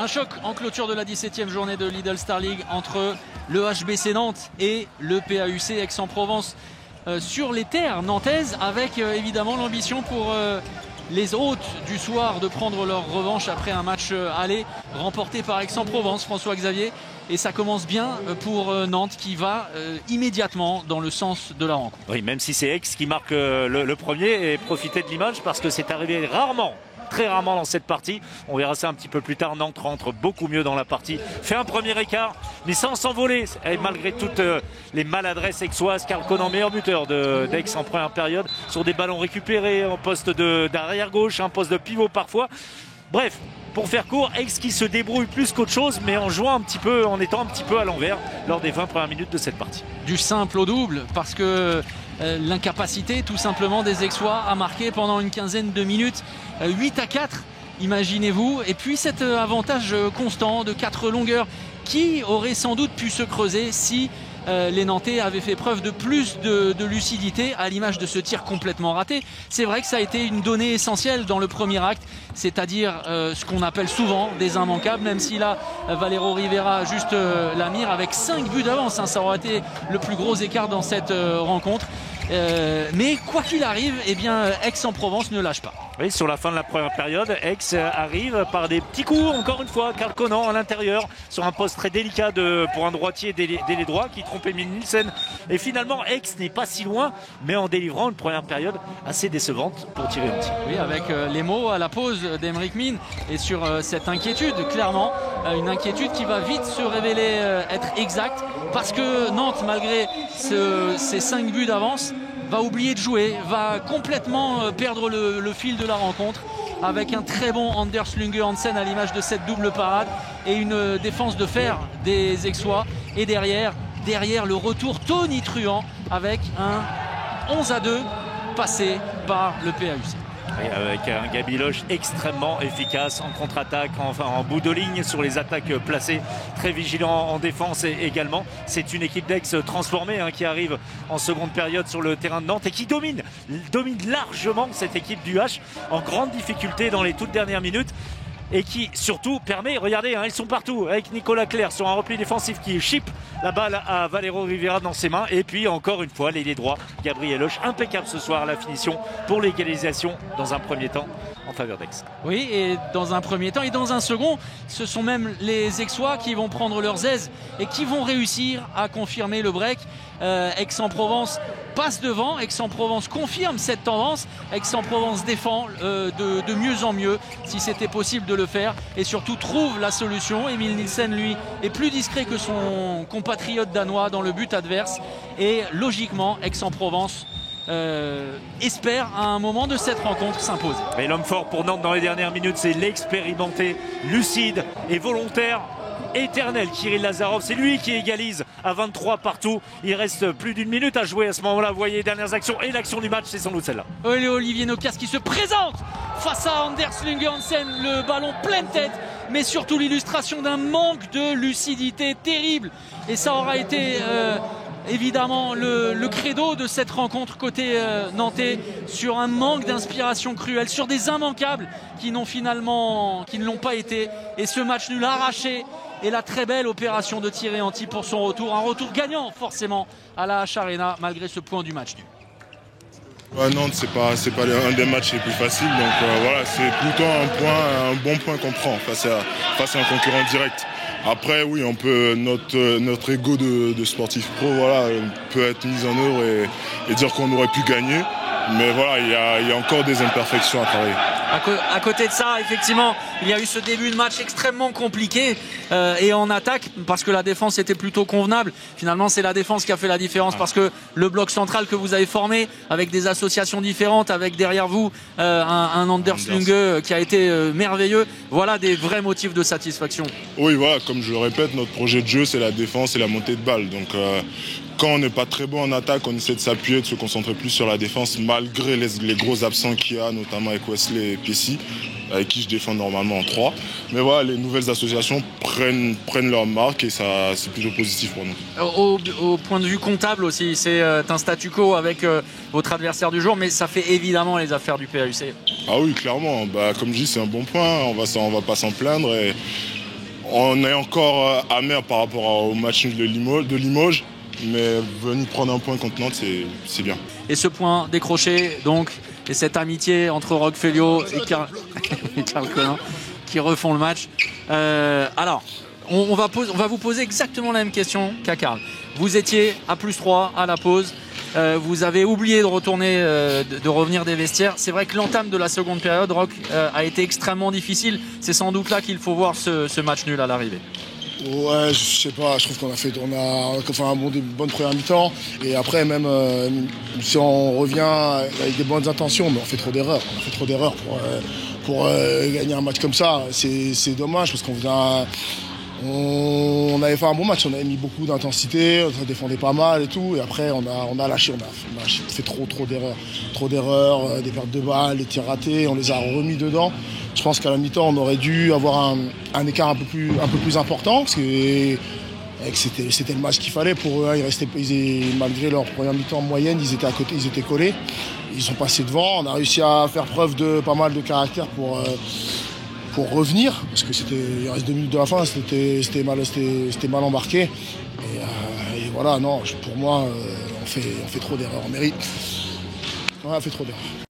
Un choc en clôture de la 17e journée de Lidl Star League entre le HBC Nantes et le PAUC Aix-en-Provence sur les terres nantaises, avec évidemment l'ambition pour les hôtes du soir de prendre leur revanche après un match aller remporté par Aix-en-Provence, François-Xavier. Et ça commence bien pour Nantes qui va immédiatement dans le sens de la rencontre. Oui, même si c'est Aix qui marque le premier, et profiter de l'image parce que c'est arrivé rarement. Très rarement dans cette partie, on verra ça un petit peu plus tard. Nantes rentre beaucoup mieux dans la partie, fait un premier écart mais sans s'envoler, et malgré toutes les maladresses aixoises. Karl Conan, meilleur buteur d'Aix en première période, sur des ballons récupérés en poste d'arrière gauche, un poste de pivot parfois. Bref, pour faire court, Aix qui se débrouille plus qu'autre chose, mais en jouant un petit peu, en étant un petit peu à l'envers lors des 20 premières minutes de cette partie. Du simple au double, parce que l'incapacité tout simplement des Aixois à marquer pendant une quinzaine de minutes, 8-4, imaginez-vous. Et puis cet avantage constant de 4 longueurs qui aurait sans doute pu se creuser si les Nantais avaient fait preuve de plus de lucidité, à l'image de ce tir complètement raté. C'est vrai que ça a été une donnée essentielle dans le premier acte, c'est-à-dire ce qu'on appelle souvent des immanquables, même si là Valero Rivera juste la mire avec 5 buts d'avance, hein. Ça aurait été le plus gros écart dans cette rencontre. Mais quoi qu'il arrive, eh bien, Aix-en-Provence ne lâche pas. Oui, sur la fin de la première période, Aix arrive par des petits coups, encore une fois, Karl Conan à l'intérieur, sur un poste très délicat pour un droitier d'ailier droit qui trompe Emile Nielsen. Et finalement, Aix n'est pas si loin, mais en délivrant une première période assez décevante pour Thierry Henty. Oui, avec les mots à la pause d'Aymeric Mine, et sur cette inquiétude, clairement, une inquiétude qui va vite se révéler être exacte, parce que Nantes, malgré ces 5 buts d'avance, va oublier de jouer, va complètement perdre le fil de la rencontre, avec un très bon Anders Lunge Hansen à l'image de cette double parade et une défense de fer des Aixois. Et derrière le retour tonitruant avec un 11-2 passé par le PAUC. Et avec un Gabi Loche extrêmement efficace en contre-attaque, en bout de ligne sur les attaques placées, très vigilant en défense également. C'est une équipe d'Aix transformée, hein, qui arrive en seconde période sur le terrain de Nantes et qui domine largement cette équipe du H, en grande difficulté dans les toutes dernières minutes. Et qui surtout permet, regardez, hein, ils sont partout, avec Nicolas Clerc sur un repli défensif qui chip la balle à Valero Rivera dans ses mains. Et puis encore une fois, l'ailier droit Gabriel Hoche, impeccable ce soir à la finition pour l'égalisation dans un premier temps en faveur d'Aix. Oui, et dans un premier temps et dans un second, ce sont même les Aixois qui vont prendre leurs aises et qui vont réussir à confirmer le break. Aix-en-Provence passe devant, Aix-en-Provence confirme cette tendance, Aix-en-Provence défend de mieux en mieux si c'était possible de le faire, et surtout trouve la solution. Emile Nielsen, lui, est plus discret que son compatriote danois dans le but adverse, et logiquement Aix-en-Provence espère à un moment de cette rencontre s'imposer. Et l'homme fort pour Nantes dans les dernières minutes, c'est l'expérimenté, lucide et volontaire, éternel Kirill Lazarov. C'est lui qui égalise à 23 partout. Il reste plus d'une minute à jouer à ce moment-là. Vous voyez les dernières actions, et l'action du match, c'est sans doute celle-là. Olivier Nokas qui se présente face à Anders Lunge Hansen, le ballon pleine tête, mais surtout l'illustration d'un manque de lucidité terrible. Et ça aura été évidemment le credo de cette rencontre côté nantais, sur un manque d'inspiration cruelle, sur des immanquables qui ne l'ont pas été. Et ce match nul arraché, et la très belle opération de Thierry Henty pour son retour. Un retour gagnant forcément à la H Arena malgré ce point du match nul. Ouais, Nantes, c'est pas un des matchs les plus faciles. Donc voilà, c'est plutôt un bon point qu'on prend face à un concurrent direct. Après, oui, on peut notre ego de sportif pro, voilà, peut être mis en œuvre et dire qu'on aurait pu gagner. Mais voilà, il y a encore des imperfections à travailler. À côté de ça, effectivement, il y a eu ce début de match extrêmement compliqué et en attaque, parce que la défense était plutôt convenable. Finalement, c'est la défense qui a fait la différence, parce que le bloc central que vous avez formé, avec des associations différentes, avec derrière vous un Anders Lunge qui a été merveilleux, voilà des vrais motifs de satisfaction. Oui, voilà, comme je le répète, notre projet de jeu, c'est la défense et la montée de balle. Donc quand on n'est pas très bon en attaque, on essaie de s'appuyer, de se concentrer plus sur la défense, malgré les gros absents qu'il y a, notamment avec Wesley et Pessi, avec qui je défends normalement en 3. Mais voilà, les nouvelles associations prennent leur marque, et ça, c'est plutôt positif pour nous. Au point de vue comptable aussi, c'est un statu quo avec votre adversaire du jour, mais ça fait évidemment les affaires du PAUC. Ah oui, clairement. Comme je dis, c'est un bon point. On va pas s'en plaindre. On est encore amer par rapport au match nul de Limoges, mais venir prendre un point contre Nantes, c'est bien. Et ce point décroché, donc, et cette amitié entre Roch Feliot et Karl Collin qui refont le match. Alors, on va vous poser exactement la même question qu'à Karl. Vous étiez à +3 à la pause. Vous avez oublié de retourner, de revenir des vestiaires. C'est vrai que l'entame de la seconde période, Roch, a été extrêmement difficile. C'est sans doute là qu'il faut voir ce match nul à l'arrivée. Ouais, je sais pas, je trouve qu'on a fait une bonne première mi-temps. Et après, même si on revient avec des bonnes intentions, mais on fait trop d'erreurs. On a fait trop d'erreurs pour gagner un match comme ça. C'est dommage parce on avait fait un bon match, on avait mis beaucoup d'intensité, on défendait pas mal et tout, et après on a lâché, on a fait trop d'erreurs, des pertes de balles, des tirs ratés, on les a remis dedans. Je pense qu'à la mi-temps on aurait dû avoir un écart un peu plus important, parce que c'était le match qu'il fallait pour eux. Malgré leur première mi-temps moyenne, ils étaient à côté, ils étaient collés, ils sont passés devant. On a réussi à faire preuve de pas mal de caractère pour revenir, parce que il reste 2 minutes de la fin, c'était mal embarqué. Et voilà, non, pour moi, on fait trop d'erreurs. On fait trop d'erreurs.